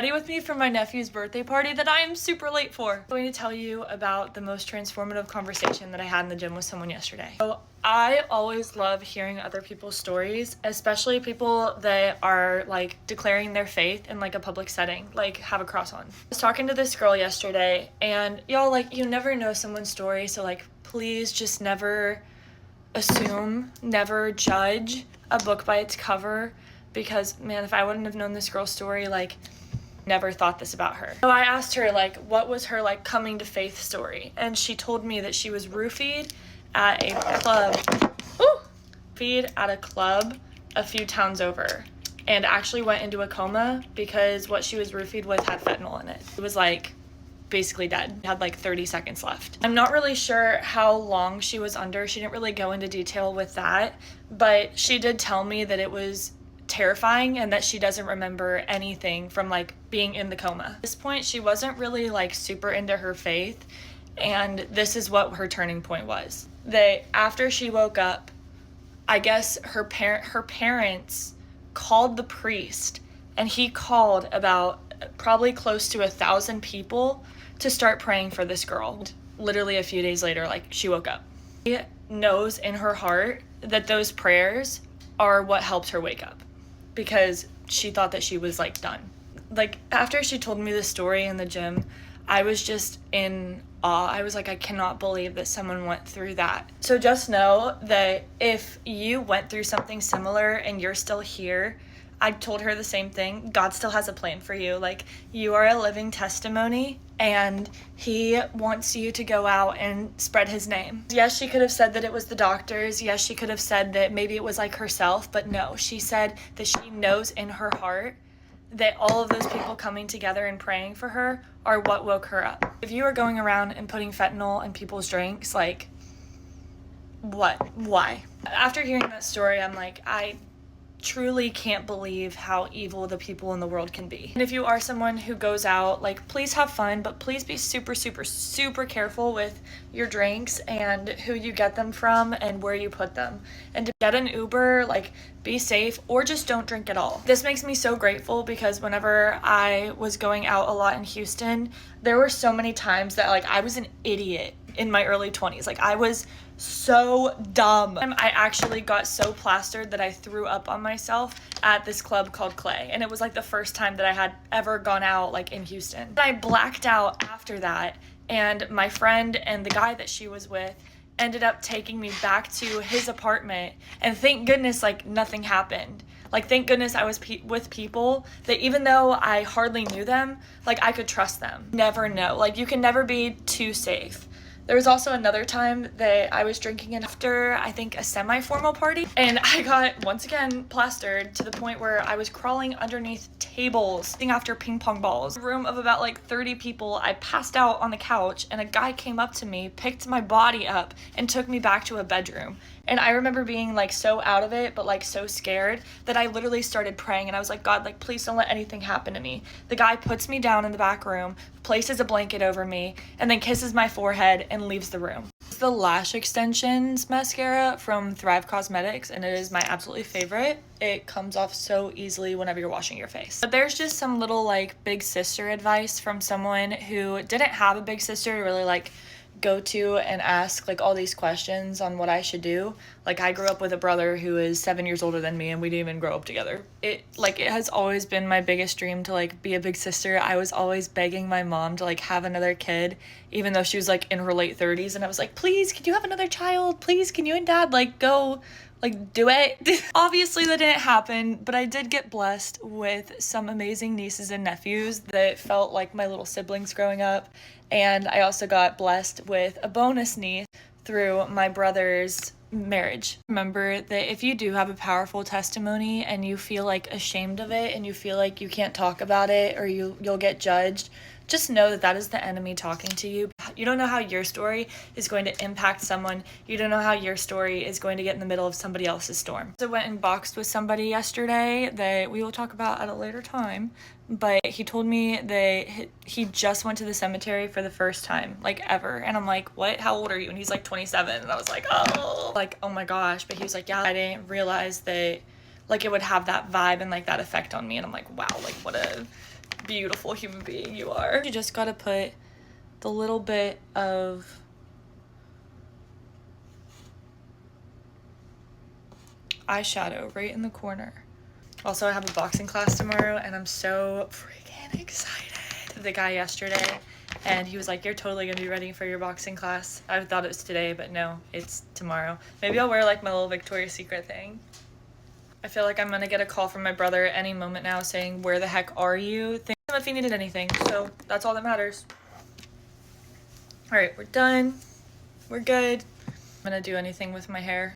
Ready with me for my nephew's birthday party that I am super late for. I'm going to tell you about the most transformative conversation that I had in the gym with someone yesterday. So I always love hearing other people's stories, especially people that are like declaring their faith in like a public setting, like have a cross on. I was talking to this girl yesterday, and y'all, like, you never know someone's story, so like please just never assume, never judge a book by its cover, because man, if I wouldn't have known this girl's story, like never thought this about her. So I asked her like what was her like coming to faith story, and she told me that she was roofied at a club. Roofied at a club a few towns over, and actually went into a coma because what she was roofied with had fentanyl in it. It was like basically dead. Had like 30 seconds left. I'm not really sure how long she was under. She didn't really go into detail with that, but she did tell me that it was terrifying and that she doesn't remember anything from like being in the coma. At this point, she wasn't really like super into her faith, and this is what her turning point was. That after she woke up, I guess her parents called the priest, and he called about probably close to 1,000 people to start praying for this girl. Literally a few days later, like, she woke up. She knows in her heart that those prayers are what helped her wake up, because she thought that she was like done. Like, after she told me the story in the gym, I was just in awe. I was like, I cannot believe that someone went through that. So just know that if you went through something similar and you're still here, I told her the same thing. God still has a plan for you. Like, you are a living testimony, and he wants you to go out and spread his name. Yes, she could have said that it was the doctors. Yes, she could have said that maybe it was like herself, but no, she said that she knows in her heart that all of those people coming together and praying for her are what woke her up. If you are going around and putting fentanyl in people's drinks, like, what? Why? After hearing that story, I'm like, I truly can't believe how evil the people in the world can be. And if you are someone who goes out, like, please have fun, but please be super, super, super careful with your drinks and who you get them from and where you put them. And to get an Uber, like, be safe, or just don't drink at all. This makes me so grateful, because whenever I was going out a lot in Houston, there were so many times that like I was an idiot in my early 20s. Like, I was so dumb. I actually got so plastered that I threw up on myself at this club called Clay, and it was like the first time that I had ever gone out like in Houston. I blacked out after that, and my friend and the guy that she was with ended up taking me back to his apartment, and thank goodness like nothing happened. Like, thank goodness I was with people that, even though I hardly knew them, like, I could trust them. Never know. Like, you can never be too safe. There was also another time that I was drinking after, I think, a semi-formal party, and I got, once again, plastered to the point where I was crawling underneath tables, after ping pong balls. A room of about like 30 people, I passed out on the couch, and a guy came up to me, picked my body up, and took me back to a bedroom. And I remember being like so out of it, but like so scared, that I literally started praying, and I was like, God, like, please don't let anything happen to me. The guy puts me down in the back room, places a blanket over me, and then kisses my forehead and leaves the room. It's the Lash Extensions mascara from Thrive Cosmetics, and it is my absolutely favorite. It comes off so easily whenever you're washing your face. But there's just some little like big sister advice from someone who didn't have a big sister to really like go to and ask like all these questions on what I should do. Like, I grew up with a brother who is 7 years older than me, and we didn't even grow up together. It has always been my biggest dream to like be a big sister. I was always begging my mom to like have another kid, even though she was like in her late 30s, and I was like, please, can you have another child? Please, can you and dad like go like do it? Obviously that didn't happen, but I did get blessed with some amazing nieces and nephews that felt like my little siblings growing up. And I also got blessed with a bonus niece through my brother's marriage. Remember that if you do have a powerful testimony and you feel like ashamed of it, and you feel like you can't talk about it, or you'll get judged, just know that that is the enemy talking to you. You don't know how your story is going to impact someone. You don't know how your story is going to get in the middle of somebody else's storm. I went and boxed with somebody yesterday that we will talk about at a later time, but he told me that he just went to the cemetery for the first time, like, ever. And I'm like, what? How old are you? And he's like 27. And I was like, oh my gosh. But he was like, yeah, I didn't realize that, like, it would have that vibe and like that effect on me. And I'm like, wow, like, what a beautiful human being you are. You just gotta put the little bit of eyeshadow right in the corner. Also, I have a boxing class tomorrow and I'm so freaking excited. The guy yesterday, and he was like, you're totally gonna be ready for your boxing class. I thought it was today, but no, it's tomorrow. Maybe I'll wear like my little Victoria's Secret thing. I feel like I'm gonna get a call from my brother at any moment now saying, where the heck are you? Think him if he needed anything, so that's all that matters. All right, we're done. We're good. I'm gonna do anything with my hair.